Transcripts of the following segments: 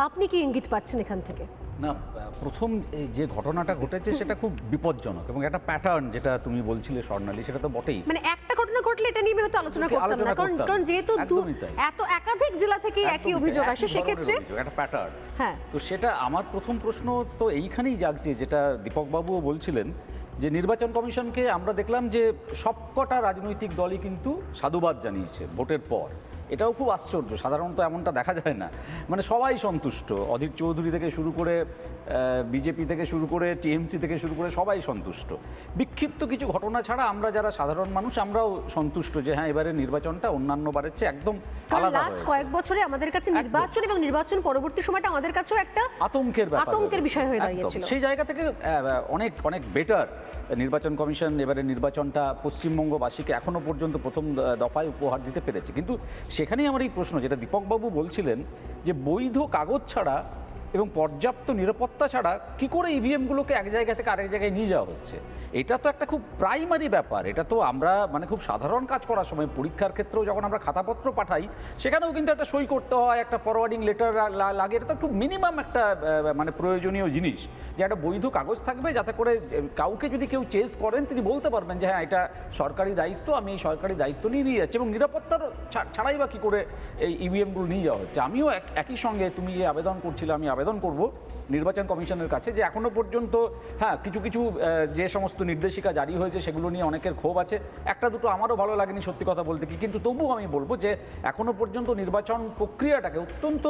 আপনি কি ইঙ্গিত পাচ্ছেন এখান থেকে? না, প্রথম যে ঘটনাটা ঘটেছে সেটা খুব বিপজ্জনক এবং একটা প্যাটার্ন যেটা তুমি বলছিলে স্বর্ণালী, সেটা তো বটেই। মানে একটা ঘটনা ঘটলে এটা নিয়ে আমি হয়তো আলোচনা করতাম না, কারণ যেহেতু এত একাধিক জেলা থেকে একই অভিযোগ আসে, সেক্ষেত্রে একটা প্যাটার্ন। হ্যাঁ, তো সেটা আমার প্রথম প্রশ্ন তো এইখানেই জাগছে, যেটা দীপকবাবুও বলছিলেন, যে নির্বাচন কমিশনকে আমরা দেখলাম যে সবকটা রাজনৈতিক দলই কিন্তু সাধুবাদ জানিয়েছে ভোটের পর। এটাও খুব আশ্চর্য, সাধারণত এমনটা দেখা যায় না। মানে সবাই সন্তুষ্ট, অধীর চৌধুরী থেকে শুরু করে বিজেপি থেকে শুরু করে টিএমসি থেকে শুরু করে সবাই সন্তুষ্ট। বিক্ষিপ্ত কিছু ঘটনা ছাড়া আমরা যারা সাধারণ মানুষ আমরাও সন্তুষ্ট যে হ্যাঁ, এবারে নির্বাচনটা অন্যান্য বারের চেয়ে একদম আলাদা। লাস্ট কয়েক বছরে আমাদের কাছে নির্বাচন এবং নির্বাচন পরবর্তী সময়টা আমাদের কাছেও একটা আতঙ্কের বিষয় হয়ে দাঁড়িয়েছিল। সেই জায়গা থেকে অনেক অনেক বেটার নির্বাচন কমিশন এবারে নির্বাচনটা পশ্চিমবঙ্গবাসীকে এখনো পর্যন্ত প্রথম দফায় উপহার দিতে পেরেছে। কিন্তু সেখানেই আমার এই প্রশ্ন, যেটা দীপকবাবু বলছিলেন, যে বৈধ কাগজ ছাড়া এবং পর্যাপ্ত নিরাপত্তা ছাড়া কি করে ইভিএমগুলোকে এক জায়গা থেকে আরেক জায়গায় নিয়ে যাওয়া হচ্ছে, এটা তো একটা খুব প্রাইমারি ব্যাপার। এটা তো আমরা মানে খুব সাধারণ কাজ করার সময় পরীক্ষার ক্ষেত্রেও যখন আমরা খাতাপত্র পাঠাই, সেখানেও কিন্তু একটা সই করতে হয়, একটা ফরওয়ার্ডিং লেটার লাগে। এটা তো খুব মিনিমাম একটা মানে প্রয়োজনীয় জিনিস, যে একটা বৈধ কাগজ থাকবে, যাতে করে কাউকে যদি কেউ চেস করেন তিনি বলতে পারবেন যে হ্যাঁ, এটা সরকারি দায়িত্ব, আমি এই সরকারি দায়িত্ব নিয়ে যাচ্ছি। এবং নিরাপত্তার ছাড়াই বা কী করে এই ইভিএমগুলো নিয়ে যাওয়া হচ্ছে। আমিও একই সঙ্গে তুমি যে আবেদন করছিলে, আমি আবেদন করব নির্বাচন কমিশনের কাছে যে এখনো পর্যন্ত হ্যাঁ, কিছু কিছু যে সমস্ত নির্দেশিকা জারি হয়েছে সেগুলো নিয়ে অনেকের ক্ষোভ আছে, একটা দুটো আমারও ভালো লাগেনি সত্যি কথা বলতে কি। কিন্তু তবুও আমি বলবো যে এখনো পর্যন্ত নির্বাচন প্রক্রিয়াটাকে অত্যন্ত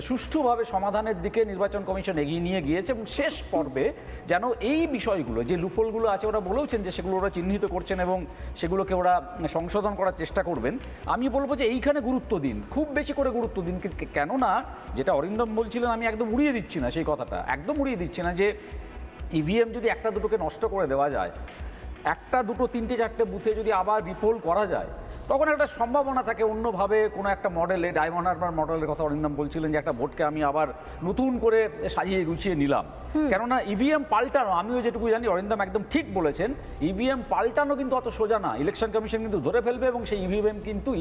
সুষ্ঠুভাবে সমাধানের দিকে নির্বাচন কমিশন এগিয়ে নিয়ে গিয়েছে। এবং শেষ পর্বে যেন এই বিষয়গুলো, যে লুফলগুলো আছে, ওরা বলেওছেন যে সেগুলো ওরা চিহ্নিত করছেন এবং সেগুলোকে ওরা সংশোধন করার চেষ্টা করবেন। আমি বলবো যে এইখানে গুরুত্ব দিন, খুব বেশি করে গুরুত্ব দিন। কেননা যেটা অরিন্দম বলছিলেন, আমি একদম উড়িয়ে দিচ্ছি না সেই কথাটা, একদম উড়িয়ে দিচ্ছি না, যে ইভিএম যদি একটা দুটোকে নষ্ট করে দেওয়া যায়, একটা দুটো তিনটে চারটে বুথে যদি আবার রিপোল করা যায়, তখন একটা সম্ভাবনা থাকে অন্যভাবে কোনো একটা মডেলে, ডায়মন্ড হারবার মডেলের কথা অরিন্দম বলছিলেন, যে একটা ভোটকে আমি আবার নতুন করে সাজিয়ে গুছিয়ে নিলাম। কেননা ইভিএম পাল্টানো, আমিও যেটুকু জানি, অরিন্দম একদম ঠিক বলেছেন, ইভিএম পাল্টানো কিন্তু অত সোজা না। ইলেকশন কমিশন কিন্তু ধরে ফেলবে এবং সেই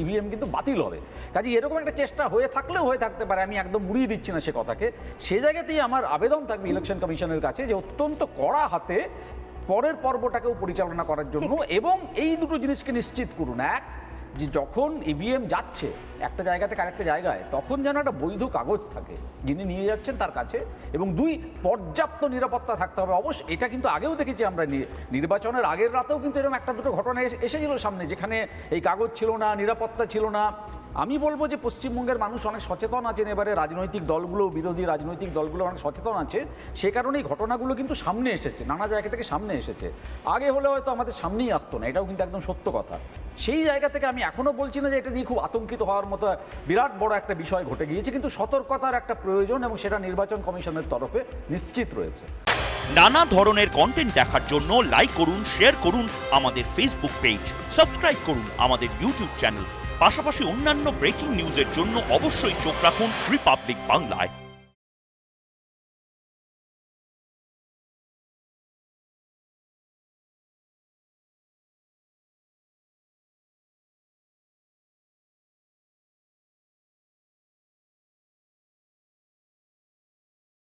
ইভিএম কিন্তু বাতিল হবে। কাজে এরকম একটা চেষ্টা হয়ে থাকলেও হয়ে থাকতে পারে, আমি একদম উড়িয়ে দিচ্ছি না সে কথাকে। সে জায়গাতেই আমার আবেদন থাকবে ইলেকশন কমিশনের কাছে যে অত্যন্ত কড়া হাতে পরের পর্বটাকেও পরিচালনা করার জন্য, এবং এই দুটো জিনিসকে নিশ্চিত করুন। এক, যে যখন ইভিএম যাচ্ছে একটা জায়গা থেকে আরেকটা জায়গায়, তখন যেন একটা বৈধ কাগজ থাকে যিনি নিয়ে যাচ্ছেন তার কাছে। এবং দুই, পর্যাপ্ত নিরাপত্তা থাকতে হবে। অবশ্য এটা কিন্তু আগেও দেখেছি আমরা, নির্বাচনের আগের রাতেও কিন্তু এরকম একটা দুটো ঘটনা এসেছিল সামনে, যেখানে এই কাগজ ছিল না, নিরাপত্তা ছিল না। আমি বলবো যে পশ্চিমবঙ্গের মানুষ অনেক সচেতন আছেন, এবারে রাজনৈতিক দলগুলো, বিরোধী রাজনৈতিক দলগুলো অনেক সচেতন আছে। সে কারণেই ঘটনাগুলো কিন্তু সামনে এসেছে, নানা জায়গা থেকে সামনে এসেছে। আগে হলে হয়তো আমাদের সামনেই আসতো না, এটাও কিন্তু একদম সত্য কথা। সেই জায়গা থেকে আমি এখনও বলছি না যে এটা নিয়ে খুব আতঙ্কিত হওয়ার মতো বিরাট বড় একটা বিষয় ঘটে গিয়েছে, কিন্তু সতর্কতার একটা প্রয়োজন, এবং সেটা নির্বাচন কমিশনের তরফে নিশ্চিত রয়েছে। নানা ধরনের কন্টেন্ট দেখার জন্য লাইক করুন, শেয়ার করুন আমাদের ফেসবুক পেজ, সাবস্ক্রাইব করুন আমাদের ইউটিউব চ্যানেল। পাশাপাশি অন্যান্য ব্রেকিং নিউজের জন্য অবশ্যই চোখ রাখুন রিপাবলিক বাংলায়।